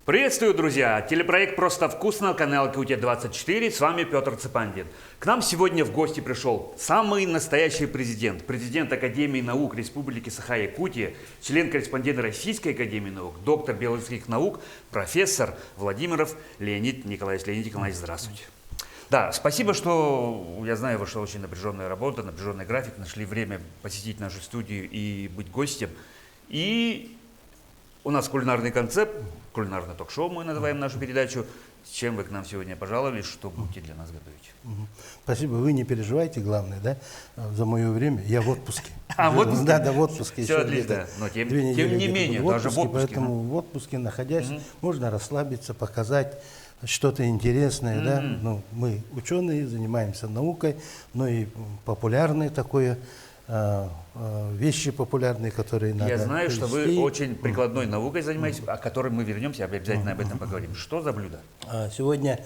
Приветствую, друзья! Телепроект «Просто вкусно», канал Якутия-24, с вами Петр Цепандин. К нам сегодня в гости пришел самый настоящий президент Академии наук Республики Саха-Якутия, член-корреспондент Российской Академии наук, доктор биологических наук, профессор Владимиров Леонид Николаевич. Леонид Николаевич, здравствуйте. Да, спасибо, что, я знаю, ваша очень напряженная работа, напряженный график, нашли время посетить нашу студию и быть гостем. И у нас кулинарный концепт, кулинарное ток-шоу мы называем нашу передачу. С чем вы к нам сегодня пожаловали, что будете для нас готовить? Спасибо, вы не переживайте, главное, да, за мое время, я в отпуске. В отпуске? Да, в отпуске. Все отлично, но тем не менее, даже в отпуске. Поэтому в отпуске, находясь, можно расслабиться, показать что-то интересное, да. Ну, мы ученые, занимаемся наукой, но и популярное такое, вещи популярные, которые надо. Я знаю, привести. что вы очень прикладной наукой занимаетесь, о которой мы вернемся, обязательно об этом поговорим. Что за блюдо? Сегодня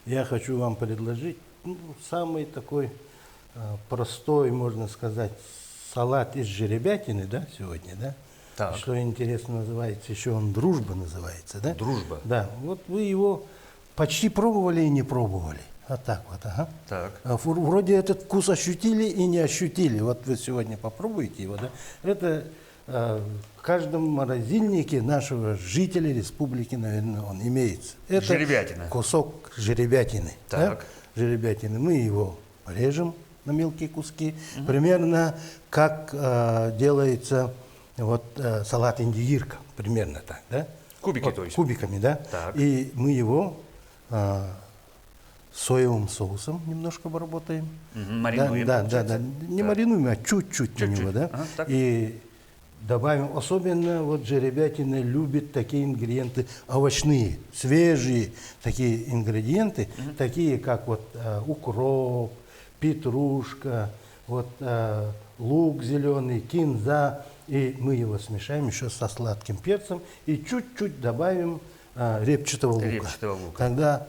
я хочу вам предложить самый такой простой, можно сказать, салат из жеребятины, да, сегодня, да? Так. Что интересно называется, еще он «Дружба» называется, да? Дружба. Да, вот вы его почти пробовали и не пробовали. Вот так вот, ага. Так. Вроде этот вкус ощутили и не ощутили. Вот вы сегодня попробуете его, да? Это в каждом морозильнике нашего жителя республики, наверное, он имеется. Это жеребятина. Кусок жеребятины. Так. Да? Жеребятины. Мы его режем на мелкие куски. Примерно как делается вот, салат индиирка. Примерно так, да? Кубики, вот, то есть? Кубиками, да? Так. И мы его соевым соусом немножко обработаем. Маринуем, да, получается? не Так. маринуем, а чуть-чуть на него, да. Ага, и добавим, особенно вот жеребятина любит такие ингредиенты овощные, свежие такие ингредиенты, такие как вот укроп, петрушка, вот лук зеленый, кинза. И мы его смешаем еще со сладким перцем и чуть-чуть добавим репчатого лука. Тогда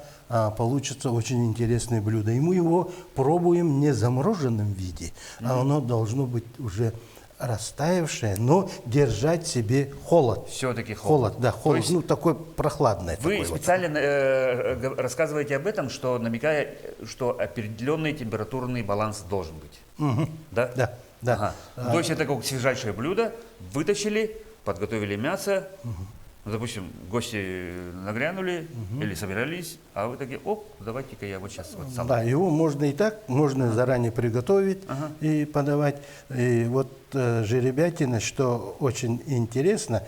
получится очень интересное блюдо. И мы его пробуем не в замороженном виде, а оно должно быть уже растаявшее, но держать в себе холод. Все-таки холод. Да, холод. Есть ну, такой прохладный. Вы такой специально рассказываете об этом, что намекая, что определенный температурный баланс должен быть. Да? Да. Да. Ага. То есть это как свежайшее блюдо, вытащили, подготовили мясо, ну, допустим, гости нагрянули или собирались, а вы такие, оп, давайте-ка я вот сейчас вот сам. Да, его можно и так, можно заранее приготовить и подавать. И вот жеребятина, что очень интересно,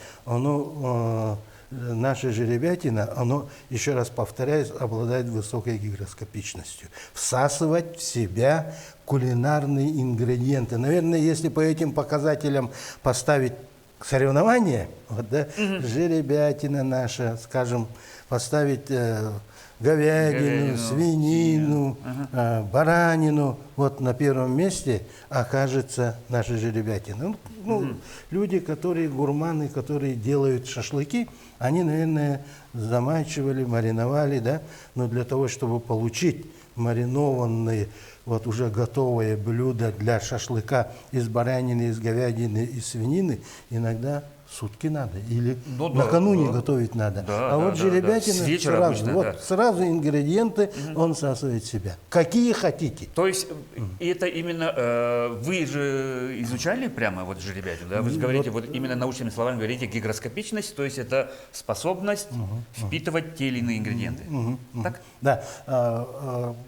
наша жеребятина, оно, еще раз повторяюсь, обладает высокой гигроскопичностью. Всасывать в себя кулинарные ингредиенты. Наверное, если по этим показателям поставить соревнования, вот, да, жеребятина наша, скажем, поставить говядину, свинину, баранину, вот на первом месте окажется наша жеребятина. Люди, которые гурманы, которые делают шашлыки, они, наверное, замачивали, мариновали, да, но для того, чтобы получить маринованные, вот уже готовое блюдо для шашлыка из баранины, из говядины, из свинины, иногда сутки надо, или накануне готовить надо. Вот жеребятина сразу, сразу ингредиенты он всасывает в себя. Какие хотите. То есть это именно, вы же изучали прямо вот жеребятину, да? Вы же говорите, вот именно научными словами говорите гигроскопичность, то есть это способность впитывать те или иные ингредиенты. Так? Да,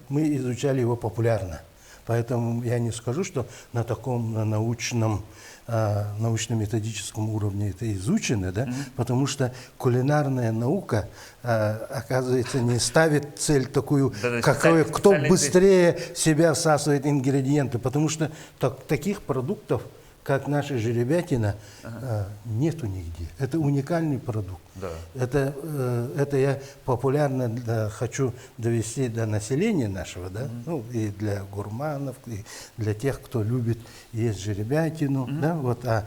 мы изучали его популярно. Поэтому я не скажу, что на таком научно-методическом уровне это изучено, да? Потому что кулинарная наука, оказывается, не ставит цель такую, кто быстрее себя всасывает ингредиенты, потому что таких продуктов, как наша жеребятина, нету нигде. Это уникальный продукт. Да. Это я популярно хочу довести до населения нашего, да? Ну, и для гурманов, и для тех, кто любит есть жеребятину. Да? Вот, а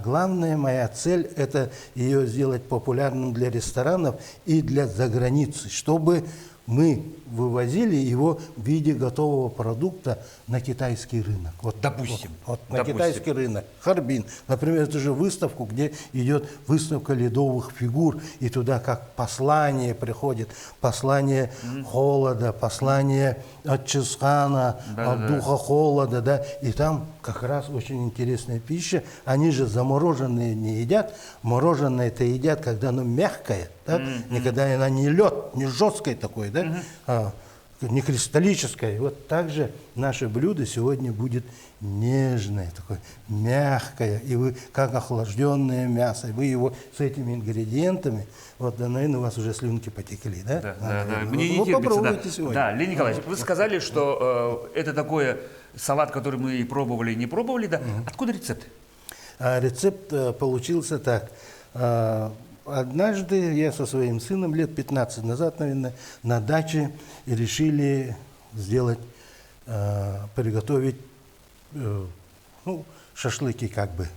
главная моя цель – это ее сделать популярным для ресторанов и для заграницы, чтобы мы вывозили его в виде готового продукта на китайский рынок. Вот, допустим. На китайский рынок. Харбин. Например, это же выставку, где идет выставка ледовых фигур. кур, и туда как послание приходит, послание холода, послание от Чингисхана, от духа холода, да, и там как раз очень интересная пища. Они же замороженные не едят, мороженое-то едят, когда оно мягкое, да, никогда она не лед, не жесткое такое, да, не кристаллическое. Вот так же наше блюдо сегодня будет нежное, такое мягкое, и вы как охлажденное мясо, вы его с этими ингредиентами, вот, да, наверное, у вас уже слюнки потекли, да? Да. Мне не вы терпится, попробуйте да. сегодня. Да, Леонид Николаевич, вы сказали, что это такой салат, который мы и пробовали, и не пробовали, да? Откуда рецепт? Рецепт получился так. Однажды я со своим сыном лет 15 назад, наверное, на даче решили сделать, приготовить шашлыки как бы,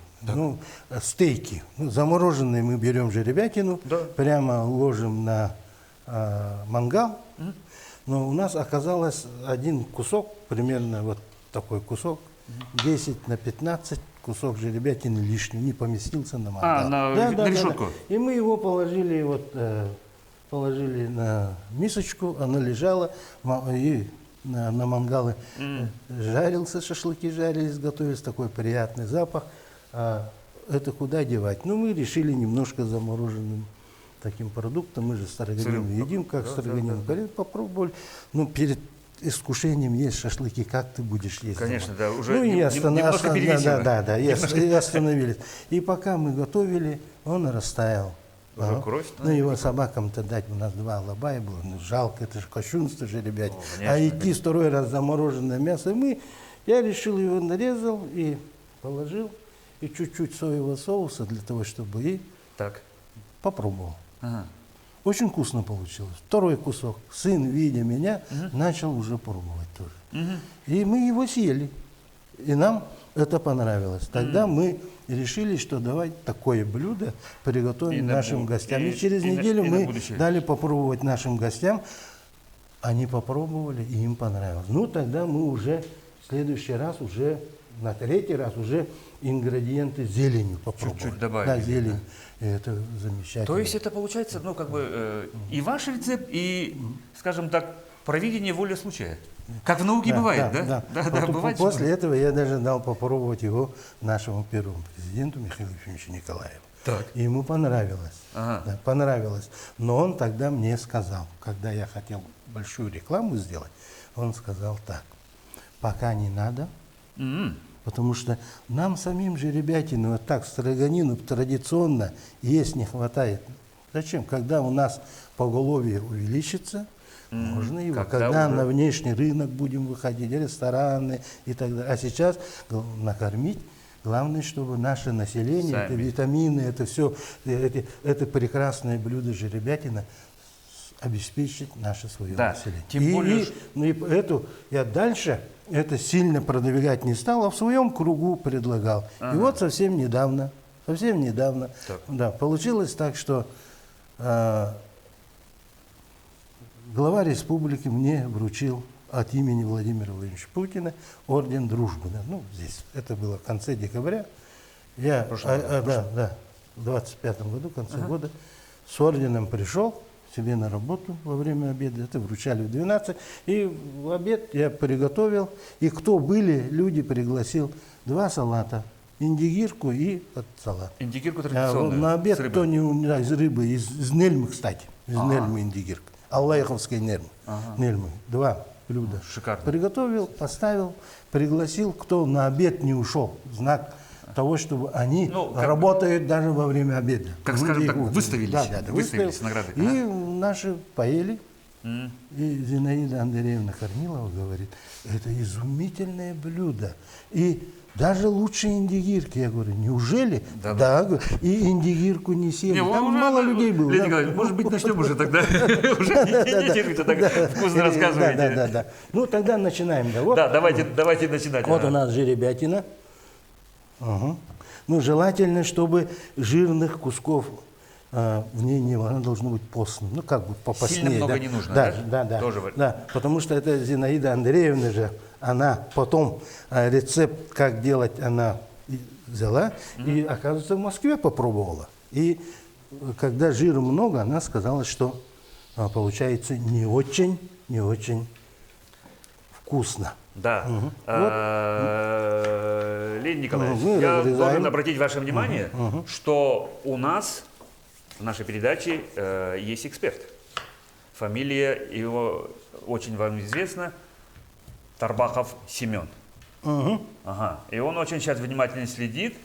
стейки. Замороженные мы берем жеребятину, прямо ложим на мангал. Но у нас оказалось один кусок, примерно вот такой кусок, 10 на 15 кусок жеребятины лишний, не поместился на мангал. На решетку? Да. И мы его положили, положили на мисочку, она лежала, и на мангале жарился, шашлыки жарились, готовились, такой приятный запах. Это куда девать? Ну, мы решили немножко замороженным таким продуктом, мы же строганину едим, как строганину, попробовали. Ну, перед искушением есть шашлыки, как ты будешь есть? Конечно, да, уже ну, немножко перевесило. Да, и остановились. И пока мы готовили, он растаял. Уже кровь? Ну, его собакам-то дать, у нас 2 алабая было, ну, жалко, это же кощунство же, ребят. Идти второй раз замороженное мясо, я решил его нарезал и положил, и чуть-чуть соевого соуса для того, чтобы и попробовал. Очень вкусно получилось. Второй кусок. Сын, видя меня, начал уже пробовать тоже. И мы его съели. И нам это понравилось. Тогда мы решили, что давай такое блюдо приготовим нашим гостям. И через неделю мы дали попробовать нашим гостям. Они попробовали, и им понравилось. Ну, тогда мы уже в следующий раз, уже на 3-й раз, уже ингредиенты зеленью попробовали. Чуть-чуть добавили. Да, зелень. Это замечательно. То есть это получается, ну, как бы, и ваш рецепт, и, скажем так, провидение воли случая. Как в науке бывает, да? Да, бывает. После этого я даже дал попробовать его нашему первому президенту Михаилу Ефимовичу Николаеву. И ему понравилось. Да, понравилось. Но он тогда мне сказал, когда я хотел большую рекламу сделать, он сказал так: пока не надо, потому что нам самим же ребятину вот так строганину традиционно есть не хватает. Зачем? Когда у нас поголовье увеличится, можно его. Когда на внешний рынок будем выходить, рестораны и так далее. А сейчас накормить. Главное, чтобы наше население, это витамины, это все, это прекрасное блюдо жеребятина, обеспечить наше свое население. Тем более... и эту я дальше это сильно продвигать не стал, а в своем кругу предлагал. И вот совсем недавно, да, получилось так, что глава республики мне вручил от имени Владимира Владимировича Путина орден Дружбы. Ну, здесь, это было в конце декабря. Я в 25-м году, в конце года, с орденом пришел себе на работу во время обеда. Это вручали в 12. И в обед я приготовил. И кто были, люди пригласил 2 салата. Индигирку и салат. Индигирку традиционную? На обед кто не из рыбы, из нельмы, кстати. Из нельмы индигирка. Аллаховской нельмы. Нельмы. 2 блюда. Шикарно. Приготовил, поставил, пригласил, кто на обед не ушел. Знак того, чтобы они работают даже во время обеда. Как, скажем так, выставились награды. И наши поели. И Зинаида Андреевна Корнилова говорит, это изумительное блюдо. И даже лучше индигирки. Я говорю, неужели? Да. И индигирку не съели. Там мало людей было. Леонид Николаевич, может быть, начнем уже тогда? Уже не терпится, тогда вкусно рассказывайте. Да. Ну, тогда начинаем. Да, давайте начинать. Вот у нас жеребятина. Ну, желательно, чтобы жирных кусков в ней не было, она должна быть постным, ну как бы попостнее. Сильно много не нужно, да? Тоже да, потому что это Зинаида Андреевна же, она потом рецепт, как делать, она взяла и, оказывается, в Москве попробовала. И когда жира много, она сказала, что получается не очень вкусно. Да. Леонид Николаевич, Мы я разрезаем. должен обратить ваше внимание, что у нас в нашей передаче есть эксперт. Фамилия его очень вам известна. Тарбахов Семен. Ага. И он очень сейчас внимательно следит.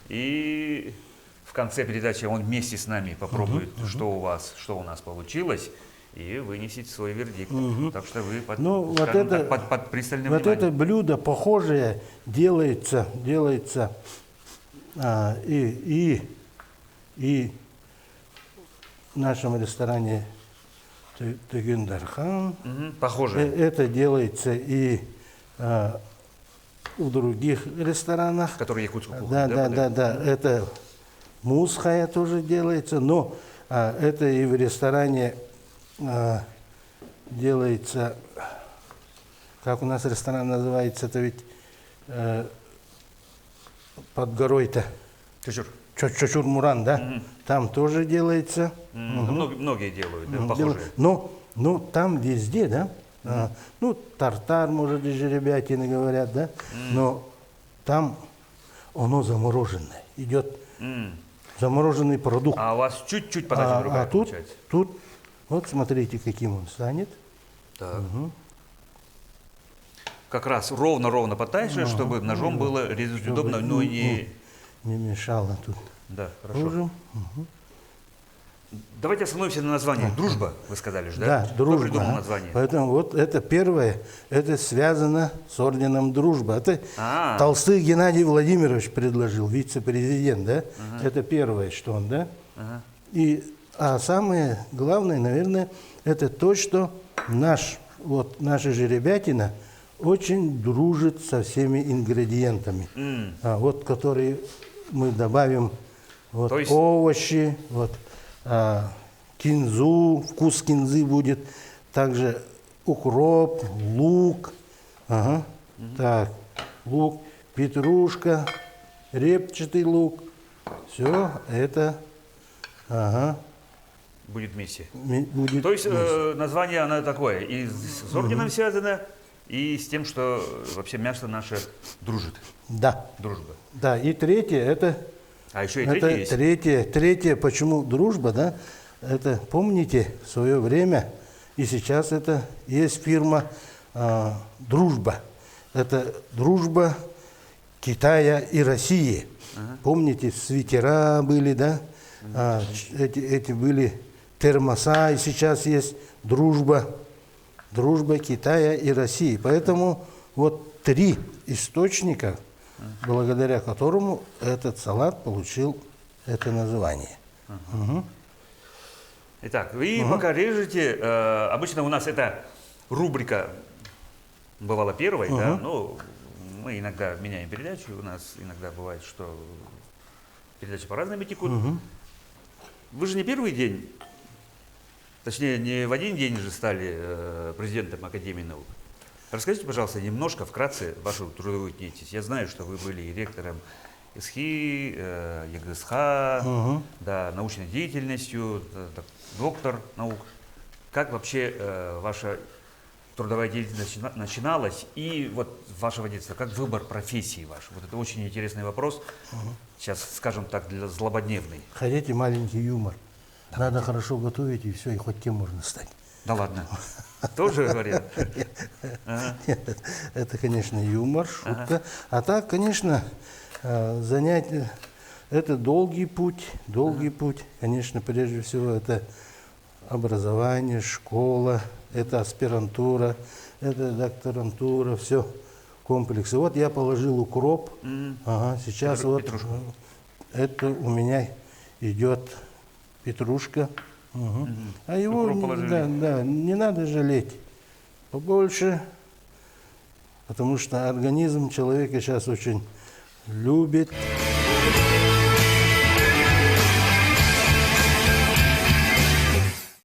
И в конце передачи он вместе с нами попробует, что у нас получилось. И вынесет свой вердикт. Так что вы под, скажем так, под пристальным вот вниманием. это блюдо похожее делается и в нашем ресторане Тегендархан. Похоже. Это делается и в других ресторанах. Которые якутскую кухню. Да. Это мусхая тоже делается, но это и в ресторане делается, как у нас ресторан называется, это ведь под горой-то. Чочур-Муран, да? Там тоже делается. Многие делают, да, похоже. Но там везде, да? Ну, тартар, может, и жеребятины говорят, да? Но там оно замороженное. Идет замороженный продукт. А у вас чуть-чуть подача другая получается. Тут, вот смотрите, каким он станет. Так. Как раз ровно подтаиваешь, чтобы ножом было резать удобно, но не... Не мешало тут. Да, хорошо. Ложим. Давайте остановимся на названии. Дружба, вы сказали же, да? Да, Кто дружба. придумал название? Поэтому вот это первое, это связано с орденом Дружба. Это Толстых Геннадий Владимирович предложил, вице-президент, да? Это первое, что он, да? А самое главное, наверное, это то, что наша жеребятина очень дружит со всеми ингредиентами, вот которые мы добавим, вот То есть... овощи, вот кинзу, вкус кинзы будет, также укроп, лук, так, лук, петрушка, репчатый лук, все это, будет вместе. Будет То есть вместе. название оно такое, и с орденом связано, и с тем, что вообще мясо наше дружит. Да. Дружба. Да, и третье, это... А еще и третье есть? Третье, почему дружба, да? Это, помните, в свое время, и сейчас это есть фирма «Дружба». Это дружба Китая и России. Помните, свитера были, да? Эти были термоса, и сейчас есть дружба Китая и России. Поэтому вот 3 источника, благодаря которому этот салат получил это название. Итак, вы пока режете, обычно у нас эта рубрика бывала первой, да, но мы иногда меняем передачу, у нас иногда бывает, что передачи по-разному текут. Вы же не первый день, точнее, не в один день же стали президентом Академии наук. Расскажите, пожалуйста, немножко, вкратце, вашу трудовую деятельность. Я знаю, что вы были и ректором СХИ, ЕГСХ, да, научной деятельностью, доктор наук. Как вообще ваша трудовая деятельность начиналась и вот вашего детства, как выбор профессии ваш? Вот это очень интересный вопрос, сейчас, скажем так, для злободневный. Хотите маленький юмор? Надо хорошо готовить, и все, и хоть кем можно стать. Да ладно, тоже говорят? Это, конечно, юмор, шутка. А так, конечно, занятие, это долгий путь. Конечно, прежде всего, это образование, школа, это аспирантура, это докторантура, все комплексы. Вот я положил укроп, сейчас вот это у меня идет петрушка. А его не надо жалеть, побольше, потому что организм человека сейчас очень любит.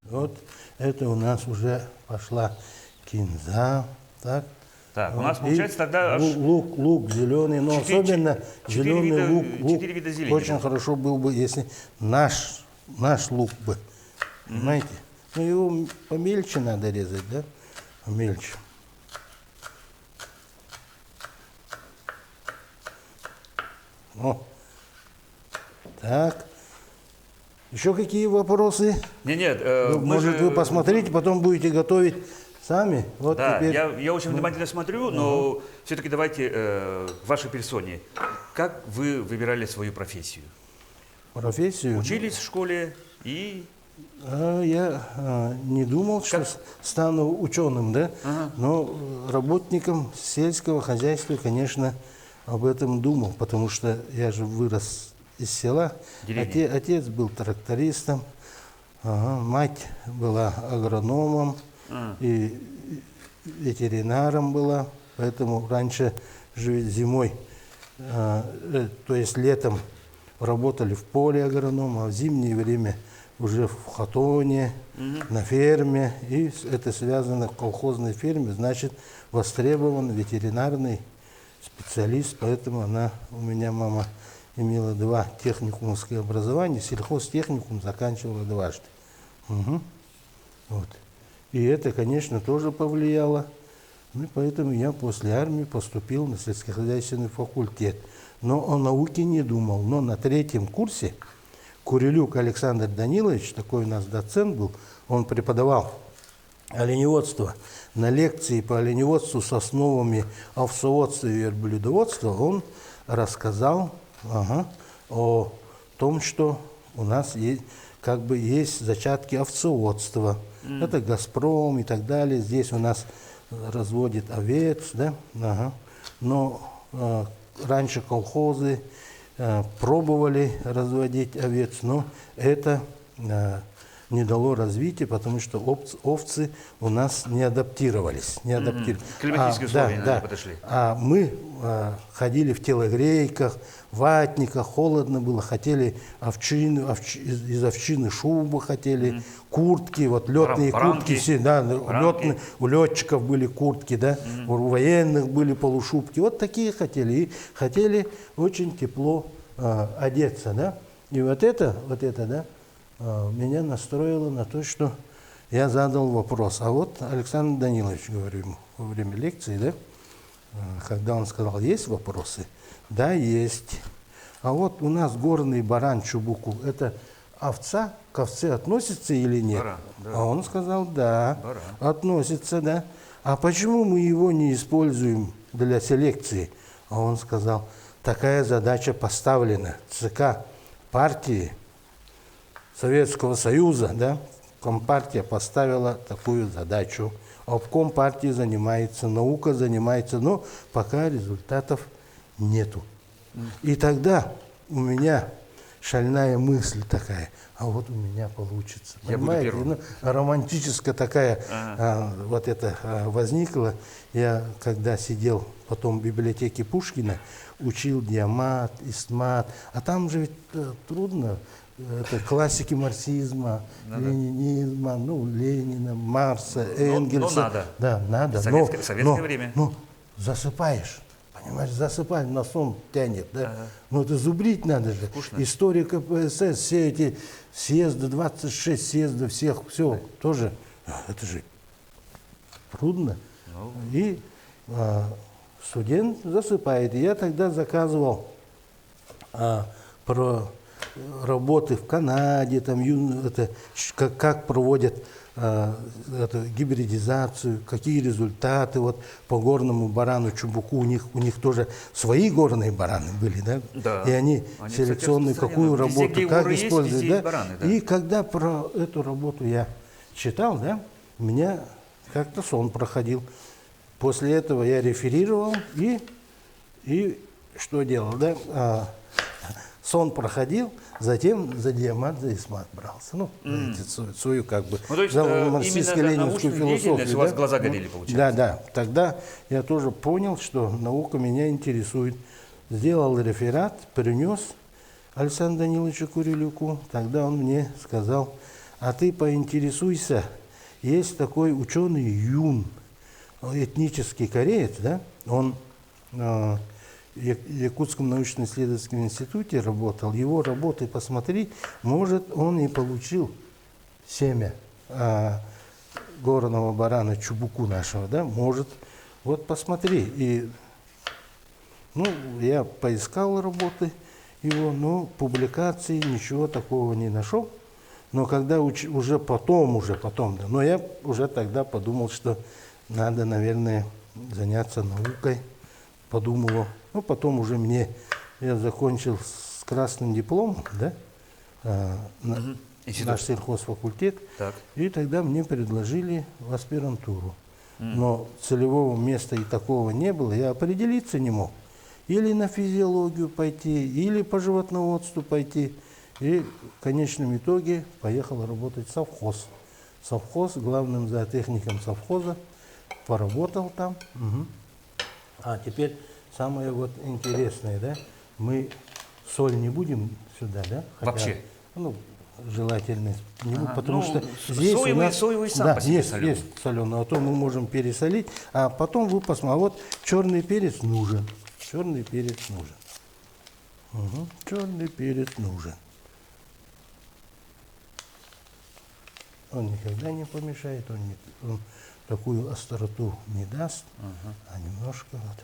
Вот это у нас уже пошла кинза, так. Так, у нас получается тогда лук зеленый, но особенно зеленый лук. 4 вида зелени. Очень хорошо был бы, если наш наш лук бы, понимаете? Ну, его помельче надо резать, да? Помельче. О. Так. Еще какие вопросы? Нет, Ну, может, вы посмотрите, потом будете готовить сами? Вот Да, теперь. я очень внимательно смотрю, но все-таки давайте к вашей персоне. Как вы выбирали свою профессию? Профессию? Учились в школе и... Я не думал, что стану ученым, да? Но работником сельского хозяйства, конечно, об этом думал, потому что я же вырос из села. Отец был трактористом, мать была агрономом и ветеринаром была, поэтому раньше же зимой, то есть летом работали в поле агронома, а в зимнее время уже в хатоне, на ферме, и это связано в колхозной ферме, значит, востребован ветеринарный специалист, поэтому у меня мама имела 2 техникумских образования, сельхозтехникум заканчивала дважды. Вот. И это, конечно, тоже повлияло, и поэтому я после армии поступил на сельскохозяйственный факультет. Но о науке не думал, но на 3-м курсе Курилюк Александр Данилович, такой у нас доцент был, он преподавал оленеводство. На лекции по оленеводству с основами овцеводства и верблюдоводства он рассказал о том, что у нас есть зачатки овцеводства. Это «Газпром» и так далее. Здесь у нас разводит овец, да? Но раньше колхозы пробовали разводить овец, но это не дало развития, потому что овцы у нас не адаптировались. Климатические условия не подошли. А мы ходили в телогрейках, ватниках, холодно было, хотели из овчины шубы хотели, куртки, вот летные куртки, у летчиков были куртки, да, у военных были полушубки, вот такие хотели, и хотели очень тепло одеться, да, и вот это, да, меня настроило на то, что я задал вопрос. А вот Александр Данилович, говорю ему во время лекции, да, когда он сказал, есть вопросы? Да, есть. А вот у нас горный баран Чубуку, это овца, к овце относится или нет? Баран, да. А он сказал, да, баран. Относится, да. А почему мы его не используем для селекции? А он сказал, такая задача поставлена. ЦК партии Советского Союза, да, Компартия поставила такую задачу. Обком партии занимается, наука занимается, но пока результатов нету. И тогда у меня шальная мысль такая, а вот у меня получится. Понимаете, романтическая такая вот это возникла. Я когда сидел потом в библиотеке Пушкина, учил диамат, истмат, а там же ведь трудно. Это классики марксизма, ленинизма, Ленина, Маркса, Энгельса. Но надо. Да, надо. Советское время. Но засыпаешь, понимаешь, засыпаешь, на сон тянет, да? Но это зубрить надо же. Скучно. История КПСС, все эти съезды, 26 съездов, всех, все, тоже, это же трудно. И студент засыпает. И я тогда заказывал про работы в Канаде, там, как проводят эту гибридизацию, какие результаты вот, по горному барану Чубуку. У них тоже свои горные бараны были, да? Да. И они селекционную какую работу, как используют. Да? Бараны, да. И когда про эту работу я читал, да, у меня как-то сон проходил. После этого я реферировал и что делал, да? Сон проходил, затем за диамат, за исмат брался. Свою как бы то есть, марксистско-ленинскую философию. У вас глаза горели, получается. Да. Тогда я тоже понял, что наука меня интересует. Сделал реферат, принес Александру Даниловичу Курилюку. Тогда он мне сказал, а ты поинтересуйся, есть такой ученый Юн, этнический кореец, да? Он Якутском научно-исследовательском институте работал, его работы посмотри, может, он и получил семя горного барана Чубуку нашего, да, может. Вот посмотри. И, ну, я поискал работы его, но публикаций ничего такого не нашел. Но когда уже потом, да, но я уже тогда подумал, что надо, наверное, заняться наукой. Подумал, ну, потом уже я закончил с красным дипломом, да, наш сельхозфакультет, Так. и тогда мне предложили в аспирантуру. Но целевого места и такого не было, я определиться не мог. Или на физиологию пойти, или по животноводству пойти. И в конечном итоге поехал работать в совхоз. Совхоз, главным зоотехником совхоза, поработал там. А теперь самое вот интересное, да, мы соль не будем сюда, да? Вообще? Ну, желательно не будем, потому ну, что здесь у нас соевый сам да, по себе есть соленый. соленый, а то мы можем пересолить, а потом вы посмотрите, а вот черный перец нужен, черный перец нужен. Черный перец нужен. Он никогда не помешает, он такую остроту не даст, а немножко вот.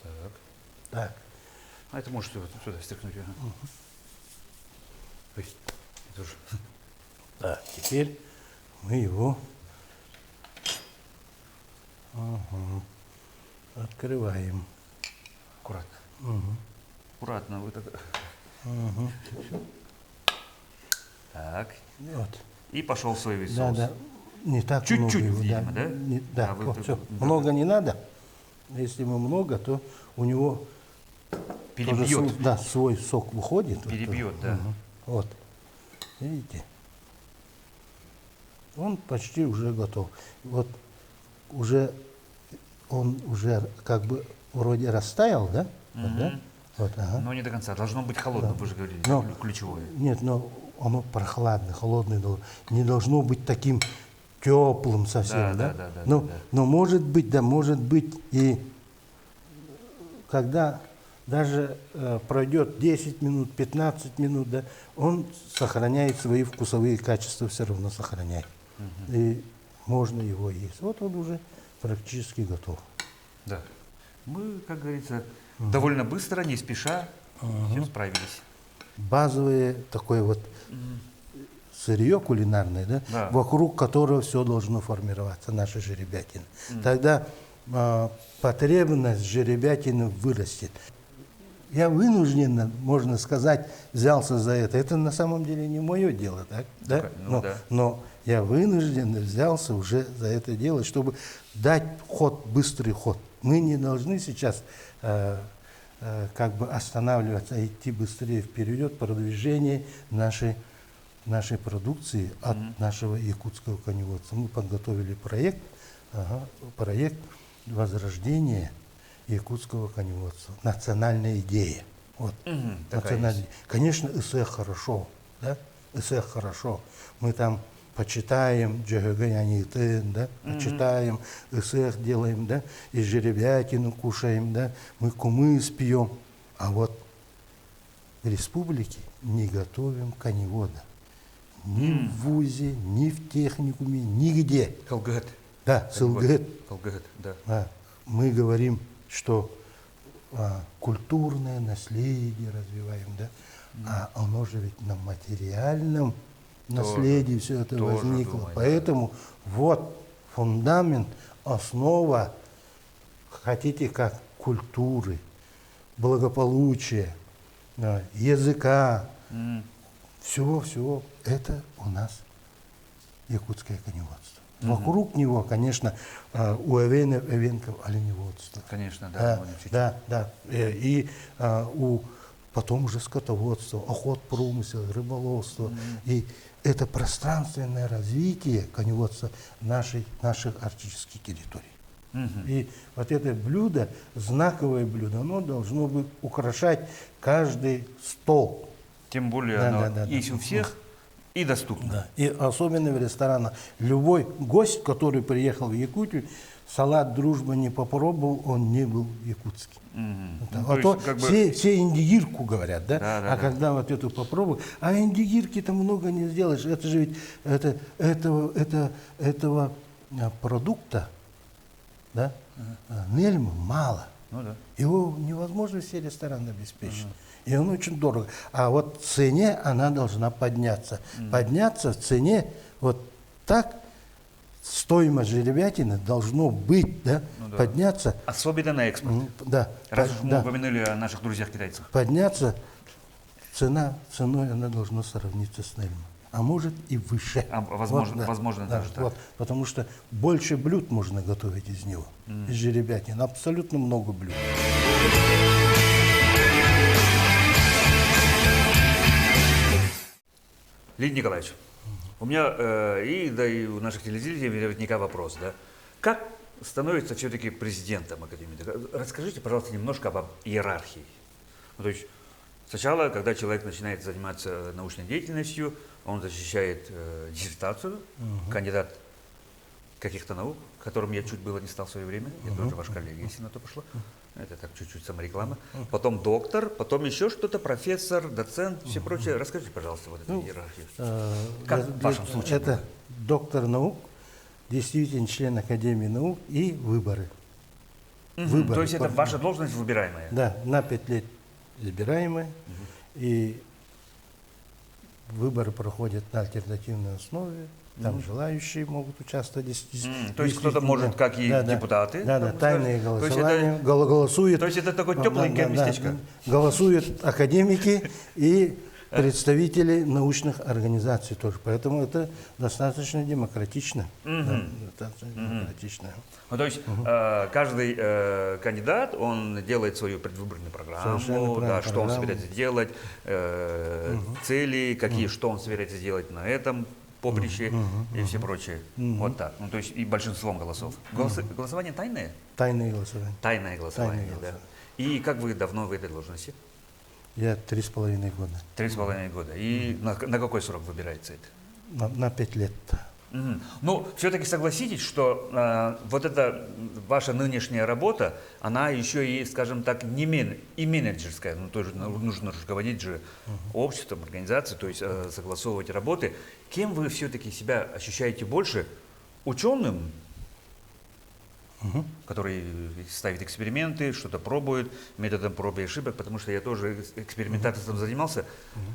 Так. Так. А это можете вот сюда стряхнуть. Ага. Ой, это уже. Так, теперь мы его открываем. Аккуратно. Аккуратно. Вы так. Так. Вот. И пошел соевый Да, соус. да. Не так Чуть-чуть, много его, видимо, да? Да, А вы вот, так- всё. да. Много не надо. Если мы много, то у него тоже Перебьет. свой сок выходит. Перебьет, да. Вот. Видите? Он почти уже готов. Вот уже он уже как бы вроде растаял, да? Вот, да? Вот, ага. Но не до конца. Должно быть холодным, вы же говорили. Но- Ключевое. Нет, но оно прохладное, холодное, не должно быть таким теплым совсем, Да, да? да, да, но, да, да. но может быть и когда даже пройдет 10 минут, 15 минут, да, он сохраняет свои вкусовые качества, все равно сохраняет. И можно его есть. Вот он уже практически готов. Да. Мы, как говорится, довольно быстро, не спеша, все справились. Базовое такое вот сырье кулинарное, да, Да. вокруг которого все должно формироваться, наша жеребятина. Тогда потребность жеребятины вырастет. Я вынужденно, можно сказать, взялся за это. Это на самом деле не мое дело, так? Да? Ну, да. Но я вынужденно взялся уже за это дело, чтобы дать ход, быстрый ход. Мы не должны сейчас как бы останавливаться, а идти быстрее вперед, продвижение нашей продукции от нашего якутского коневодства. Мы подготовили проект возрождения якутского коневодства. Национальная идея. Вот. Национальная. Конечно, ЭСЭХ хорошо, да? ЭСЭХ хорошо. Мы там почитаем Джагагайанитын, да? Почитаем, ЭСЭХ делаем, да? И жеребятину кушаем, да? Мы кумыс пьем. А вот в республике не готовим коневода. Ни в ВУЗе, ни в техникуме, нигде. КЛГЭТ. Да, с ЛГЭТ. КЛГЭТ, да. Мы говорим, что культурное наследие развиваем, да? А оно же ведь на материальном наследии все это тоже возникло. думаю, да. Поэтому вот фундамент, основа, хотите как, культуры, благополучия, языка, всего это у нас якутское коневодство. Вокруг него, конечно, у эвенков оленеводство. Конечно, да. Да. И потом уже скотоводство, охотпромысел, рыболовство. И это пространственное развитие коневодства наших арктических территорий. И вот это блюдо, знаковое блюдо, оно должно быть украшать каждый стол. Тем более Да, оно да. есть у всех и доступно. Да. И особенно в ресторанах. Любой гость, который приехал в Якутию, салат «Дружба» не попробовал, он не был в Якутске. Ну, А то то есть, как бы- все индигирку говорят, да? Да, да, А да. когда вот эту попробуй, а индигирки-то много не сделаешь. Это же ведь этого продукта, да, нельмы мало. Ну да. Его невозможно все рестораны обеспечить. И он очень дорого. А вот в цене она должна подняться. Подняться в цене вот так, стоимость жеребятины должно быть, да, Ну да. подняться. Особенно на экспорт. Да, Раз уж мы да, упомянули о наших друзьях-китайцах. подняться, ценой она должна сравниться с нельмой. А может и выше. Возможно, даже так. Вот, потому что больше блюд можно готовить из него, из жеребятины. Абсолютно много блюд. Леонид Николаевич, у меня и у наших телезрителей наверняка вопрос, да? Как становится все-таки президентом Академии? Расскажите, пожалуйста, немножко об иерархии. Ну, то есть сначала, когда человек начинает заниматься научной деятельностью, он защищает диссертацию, кандидат каких-то наук, которым я чуть было не стал в свое время, я тоже ваш коллега, если на то пошло. Это так чуть-чуть самореклама. Потом доктор, потом еще что-то, профессор, доцент, все прочее. Расскажите, пожалуйста, вот эту иерархию. Как в вашем случае Это доктор наук, действительно член Академии наук и выборы. Выборы. То есть это ваша должность выбираемая? Да, на 5 лет избираемые. И выборы проходят на альтернативной основе. Там желающие могут участвовать. То есть кто-то может, как и депутаты, Да, там, тайные то есть голосования, голосуют. То есть это такое тепленькое местечко? Голосуют академики и представители научных организаций тоже. Поэтому это достаточно демократично. Да, достаточно демократично. Ну, то есть каждый кандидат, он делает свою предвыборную программу, да, что он собирается делать, цели, что он собирается делать на этом поприще и все прочее. Вот так. Ну, то есть и большинством голосов. Голосование тайное? Тайные голосования. Тайное голосование, Тайное да. И как вы давно в этой должности? Я 3,5 года. 3,5 года. И на какой срок выбирается это? На 5 лет. Ну, все-таки согласитесь, что вот эта ваша нынешняя работа, она еще и, скажем так, и менеджерская. Ну, тоже нужно руководить же обществом, организацией, то есть согласовывать работы. Кем вы все-таки себя ощущаете больше? Ученым, который ставит эксперименты, что-то пробует, методом проб и ошибок, потому что я тоже экспериментаторством занимался.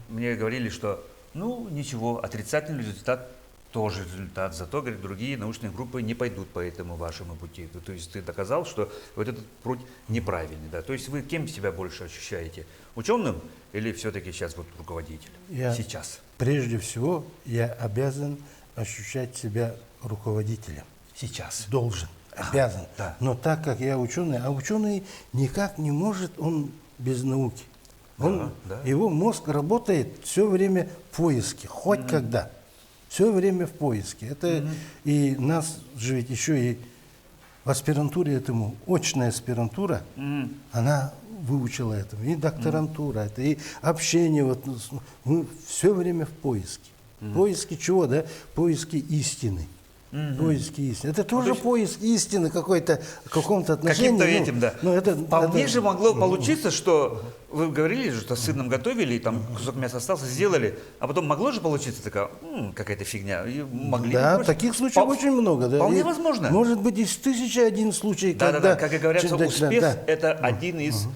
Мне говорили, что, ну, ничего, отрицательный результат тоже результат, зато, говорит, другие научные группы не пойдут по этому вашему пути. То есть ты доказал, что вот этот путь неправильный. Да? То есть вы кем себя больше ощущаете? Ученым или все-таки сейчас вот руководителем? Сейчас. Прежде всего, я обязан ощущать себя руководителем. Сейчас. Должен, обязан. Да. Но так как я ученый, а ученый никак не может, он без науки. Его мозг работает все время в поиске, хоть когда. Все время в поиске. Это и нас же ведь еще и в аспирантуре этому, очная аспирантура, она выучила этому. И докторантура, это и общение. Вот, мы все время в поиске. Поиски чего, да? Поиски истины. Поиски истины. Это тоже поиск истины какой-то, в каком-то отношении. Каким-то этим, да. Но это, вполне же могло получиться, что вы говорили, что с сыном готовили, и там кусок мяса остался, сделали, а потом могло же получиться такая, какая-то фигня. И могли таких случаев очень много. Да. Вполне И, возможно. Может быть, из 1001 случай, когда... Да, как и говорится, успех да. это один из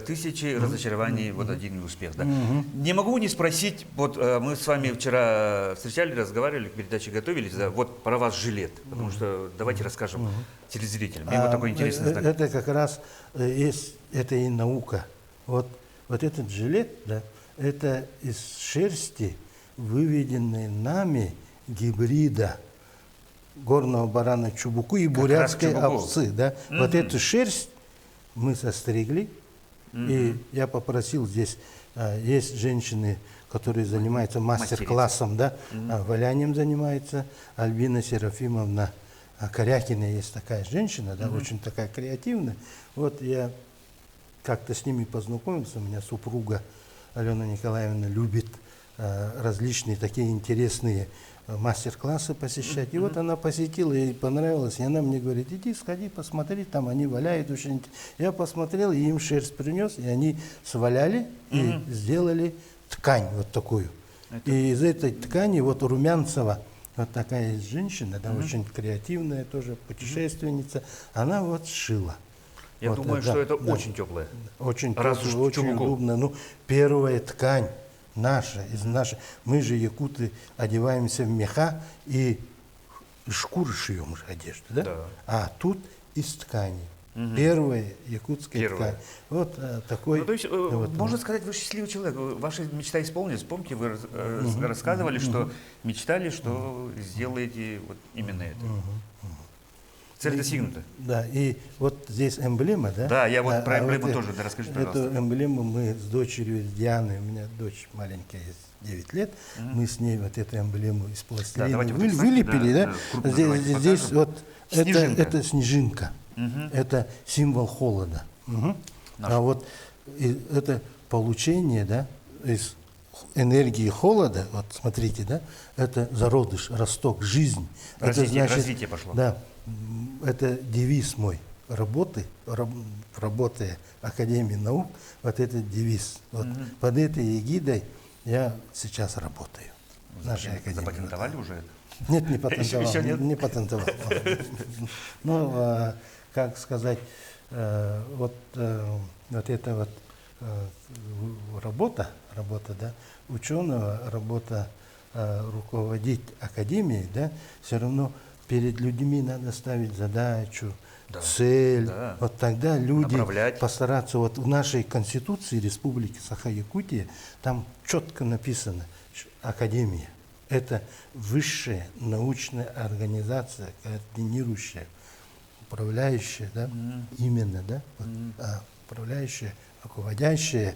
тысячи разочарований, вот один успех. Да. Не могу не спросить, вот мы с вами вчера встречались, разговаривали, к передаче готовились, да, вот про вас жилет, потому что давайте расскажем телезрителям. Мне вот такой интересный знак. Это как раз есть, это и наука. Вот этот жилет, да, это из шерсти, выведенной нами гибрида горного барана чубуку и бурятской овцы. Да. Вот эту шерсть мы состригли. И я попросил здесь, есть женщины, которые занимаются мастер-классом, да, валянием занимается, Альбина Серафимовна Корякина, есть такая женщина, да, очень такая креативная. Вот я как-то с ними познакомился, у меня супруга Алена Николаевна любит различные такие интересные мастер-классы посещать. И вот она посетила, ей понравилось, и она мне говорит, иди, сходи, посмотри, там они валяют очень. Я посмотрел, и им шерсть принес, и они сваляли и сделали ткань вот такую. И из этой ткани вот Румянцева, вот такая есть женщина, да, очень креативная тоже, путешественница, она вот сшила. Я Вот, думаю, да, что это да. очень теплое. Очень Раз теплая, уж очень чубуку. удобно. Ну, первая ткань наша, из нашей. Мы же, якуты, одеваемся в меха и из шкуры шьем же одежду, да? Да. А тут из ткани. Первая якутская Первая. ткань. Вот такой. Ну, то есть, вот, можно сказать, вы счастливый человек. Ваша мечта исполнилась. Помните, вы рассказывали, что мечтали, что сделаете вот именно это. Цель достигнута. Да, и вот здесь эмблема, да? Да, я вот про эмблему вот тоже, да, расскажите, пожалуйста. Эту эмблему мы с дочерью Дианой, у меня дочь маленькая, есть 9 лет, мы с ней вот эту эмблему из пластилина давайте вот, кстати, вылепили, да, да? да, крупно Здесь, давайте здесь покажем. вот Снежинка. это снежинка, это символ холода. А вот это получение, да, из энергии холода, вот смотрите, да, это зародыш, росток, жизнь. Развитие пошло. Да, это девиз мой работы, работая в Академии наук, вот этот девиз. Вот под этой эгидой я сейчас работаю. В нашей Академии. Запатентовали уже это? Нет, не патентовал. Еще нет? Не патентовал. Ну, как сказать, вот эта вот работа, да, ученого, работа руководить академией, да, все равно перед людьми надо ставить задачу, цель. Да. Вот тогда люди Направлять. постараться. Вот в нашей Конституции Республики Саха-Якутия там четко написано, что академия – это высшая научная организация, координирующая, управляющая, да, именно, да, вот, управляющая, руководящая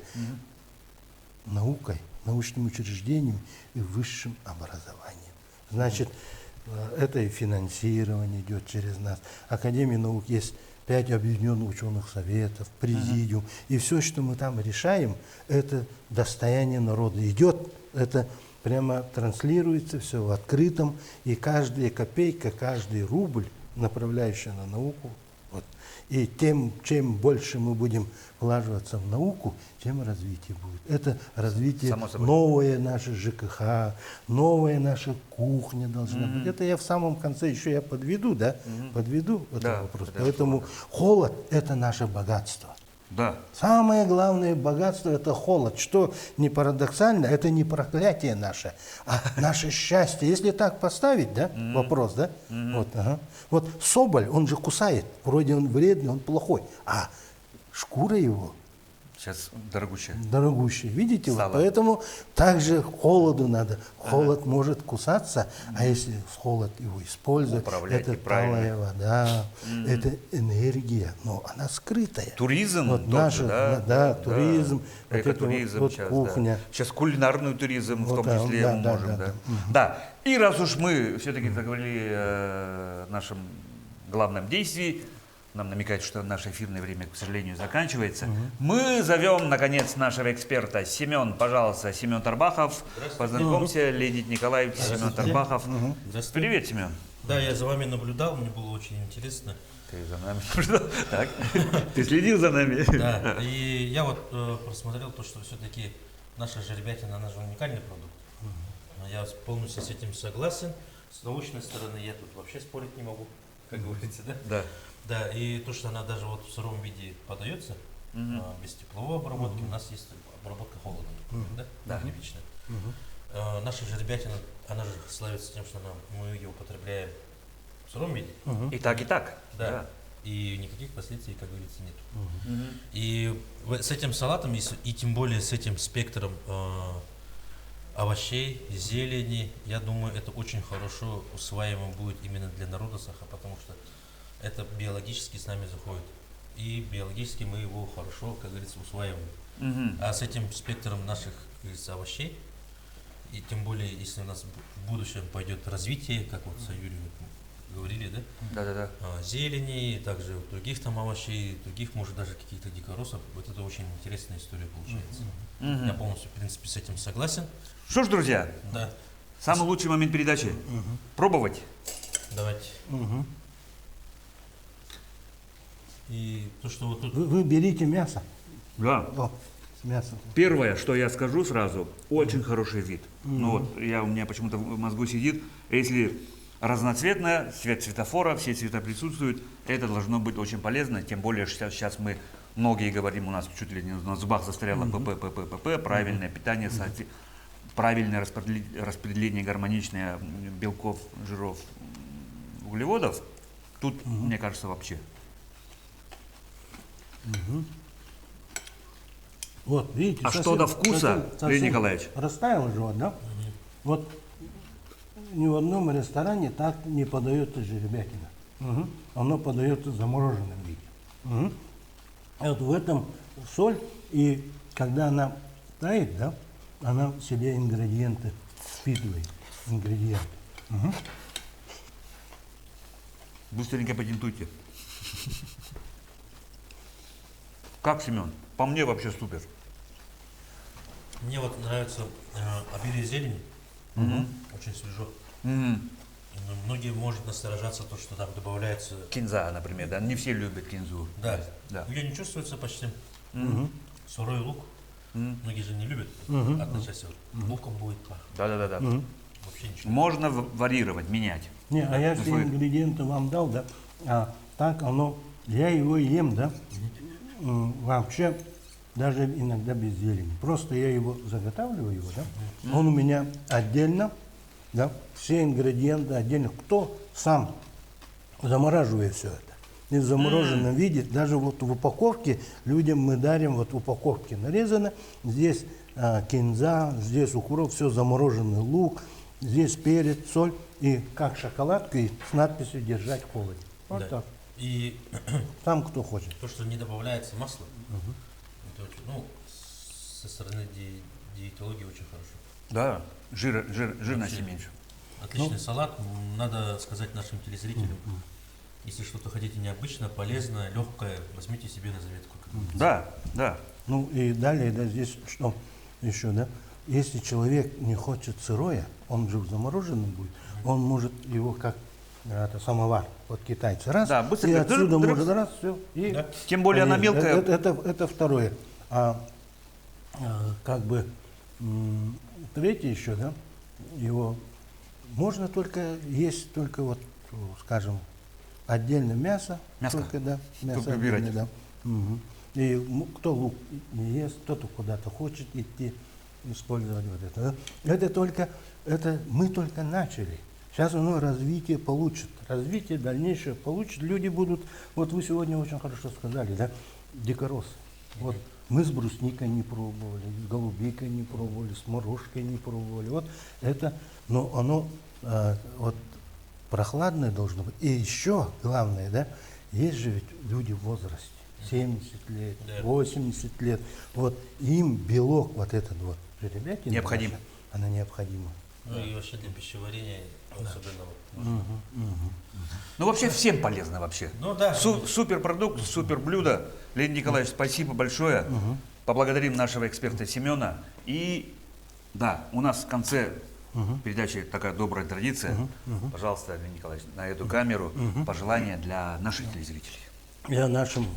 наукой, научным учреждением и высшим образованием. Значит, это и финансирование идет через нас. Академия наук есть 5 объединенных ученых советов, президиум. И все, что мы там решаем, это достояние народа. Идет, это прямо транслируется все в открытом. И каждая копейка, каждый рубль, направляющий на науку. Вот. И чем больше мы будем влаживаться в науку, тем развитие будет. Это развитие, Само собой. новое наше ЖКХ, новая наша кухня должна быть. Это я в самом конце еще я подведу, да? Подведу этот Да, вопрос. это Поэтому холод – это наше богатство. Да. Самое главное богатство – это холод. Что не парадоксально, это не проклятие наше, а наше счастье. Если так поставить, да, вопрос, да? Вот, вот соболь, он же кусает. Вроде он вредный, он плохой. А шкура его Сейчас дорогущая. дорогущая. Видите? Вот, Сало. поэтому также холоду надо. Холод может кусаться, а если холод его использовать, Управлять это и правильно. талая вода, это энергия, но она скрытая. Туризм Вот тот наша, же, да? да, туризм, вот это Экотуризм вот сейчас, кухня. да. Сейчас кулинарный туризм в Вот, том да, числе да, мы да, можем, да, да. да. Да. И раз уж мы все-таки заговорили о нашем главном действии, нам намекают, что наше эфирное время, к сожалению, заканчивается. Мы зовем, наконец, нашего эксперта. Семен, пожалуйста, Семен Тарбахов. Познакомься, Леонид Николаевич, Семен Тарбахов. Здравствуйте. Привет, Семен. Да, я за вами наблюдал, мне было очень интересно. Ты за нами наблюдал? Так. Ты следил за нами? Да, и я вот просмотрел то, что все-таки наша жеребятина, она же уникальный продукт. Я полностью с этим согласен. С научной стороны я тут вообще спорить не могу, как говорится, да? Да. Да, и то, что она даже вот в сыром виде подается, без тепловой обработки, у нас есть обработка холодом, да? Да. Типичная. Наша жеребятина, она же славится тем, что мы ее употребляем в сыром виде. И так, и так. Да. И никаких последствий, как говорится, нет. И с этим салатом, и тем более с этим спектром овощей, зелени, я думаю, это очень хорошо усваиваемо будет именно для народа Саха, потому что это биологически с нами заходит. И биологически мы его хорошо, как говорится, усваиваем. А с этим спектром наших, как говорится, овощей, и тем более, если у нас в будущем пойдет развитие, как вот Саюри говорили, да? Да-да-да. Зелени, также других там овощей, других, может, даже каких-то дикоросов. Вот это очень интересная история получается. Я полностью, в принципе, с этим согласен. Что ж, друзья, Да, самый лучший момент передачи. Пробовать. давайте. И то, что вот тут... Вы берите мясо. Да. О, с мясом. Первое, что я скажу сразу, очень хороший вид. Ну вот, у меня почему-то в мозгу сидит, если разноцветное, цвет светофора, все цвета присутствуют, это должно быть очень полезно, тем более сейчас мы, многие говорим, у нас чуть ли не на зубах застряло ПП, правильное питание, правильное распределение гармоничное белков, жиров, углеводов, тут, мне кажется, вообще. Вот, видите, А что до вкуса, Леонид Николаевич? Растаял живот, да? Вот ни в одном ресторане так не подается жеребятина. Оно подается в замороженном виде. И вот в этом соль, и когда она тает, да, она в себе ингредиенты впитывает. Ингредиенты. Быстренько патентуйте. Как, Семен? По мне вообще супер. Мне вот нравится обилие зелени, очень свежо. Но многие может насторожаться то, что там добавляется. Кинза, например, да? Не все любят кинзу. Да, Да. ее не чувствуется почти. Сырой лук. Многие же не любят. Относятся луком будет пахнуть. Да. Вообще ничего. Можно варьировать, менять. Не, а я Ну, все свой- ингредиенты вам дал, да, а так оно, я его ем, да, вообще даже иногда без зелени. Просто я его заготавливаю, его, да, он у меня отдельно, да, все ингредиенты отдельно. Кто сам замораживает все это? И в замороженном виде, даже вот в упаковке, людям мы дарим, вот в упаковке нарезано, здесь кинза, здесь укроп, все замороженный лук, здесь перец, соль, и как шоколадку, и с надписью «держать в холоде». Вот Да. так. И Там кто хочет. то, что не добавляется масло, это очень, ну, со стороны диетологии очень хорошо. Да, жирности Вообще. меньше. Отличный салат. Надо сказать нашим телезрителям, если что-то хотите необычное, полезное, легкое, возьмите себе на заметку. как говорится. Да. Ну и далее, да, здесь что еще, да? Если человек не хочет сырое, он же в замороженном будет, он может его как это, самовар, вот китайцы, раз, Да, быстро и так, отсюда дры-дры. может раз, все. И, Да. Тем более она конечно, мелкая. Это второе. Как бы третье еще, да, его можно только есть, только вот, скажем, отдельно мясо. Мяско. Только, да, мясо Только выбирайте. отдельно, да. И кто лук не ест, кто-то куда-то хочет идти, использовать вот это. Да. Это только, это мы только начали. Сейчас оно развитие получит. Развитие дальнейшее получит. Люди будут, вот вы сегодня очень хорошо сказали, да, дикорос. Вот мы с брусникой не пробовали, с голубикой не пробовали, с морожкой не пробовали. Вот это, но оно вот прохладное должно быть. И еще главное, да, есть же ведь люди в возрасте, 70 лет, Да. 80 лет. Вот им белок вот этот вот жеребятина Необходим. наша, она необходима. Ну и вообще для пищеварения особенно. вот. Ну вообще всем полезно вообще. Ну да. Супер продукт, супер блюдо. Леонид Николаевич, спасибо большое. Поблагодарим нашего эксперта Семена. И да, у нас в конце передачи такая добрая традиция. Пожалуйста, Леонид Николаевич, на эту камеру пожелания для наших телезрителей. Я нашим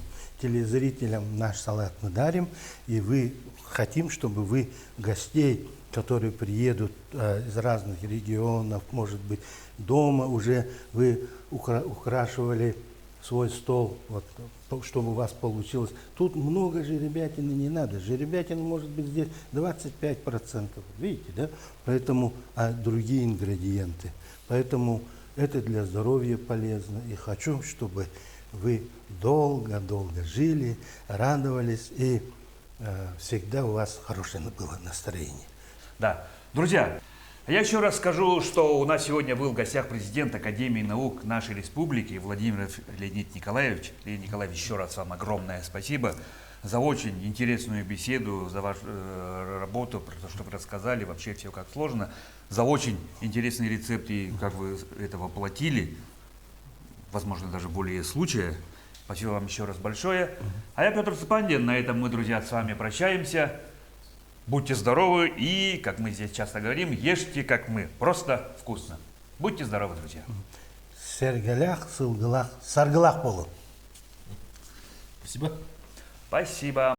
телезрителям наш салат мы дарим, и вы хотим, чтобы вы гостей, которые приедут из разных регионов, может быть, дома уже вы украшивали свой стол, вот, чтобы у вас получилось. Тут много жеребятины не надо. Жеребятина может быть здесь 25%, видите, да? Поэтому, а другие ингредиенты. Поэтому это для здоровья полезно. И хочу, чтобы вы долго-долго жили, радовались, и всегда у вас хорошее было настроение. Да. Друзья, я еще раз скажу, что у нас сегодня был в гостях президент Академии наук нашей республики Владимир Леонид Николаевич. Леонид Николаевич, еще раз вам огромное спасибо за очень интересную беседу, за вашу работу, про то, что вы рассказали, вообще все как сложно, за очень интересные рецепты, как вы это воплотили. возможно, даже более случая. Спасибо вам еще раз большое. А я Петр Цепандин. На этом мы, друзья, с вами прощаемся. Будьте здоровы и, как мы здесь часто говорим, ешьте как мы. Просто вкусно. Будьте здоровы, друзья. Сергалях, сылгалах, саргалах полу. Спасибо. Спасибо.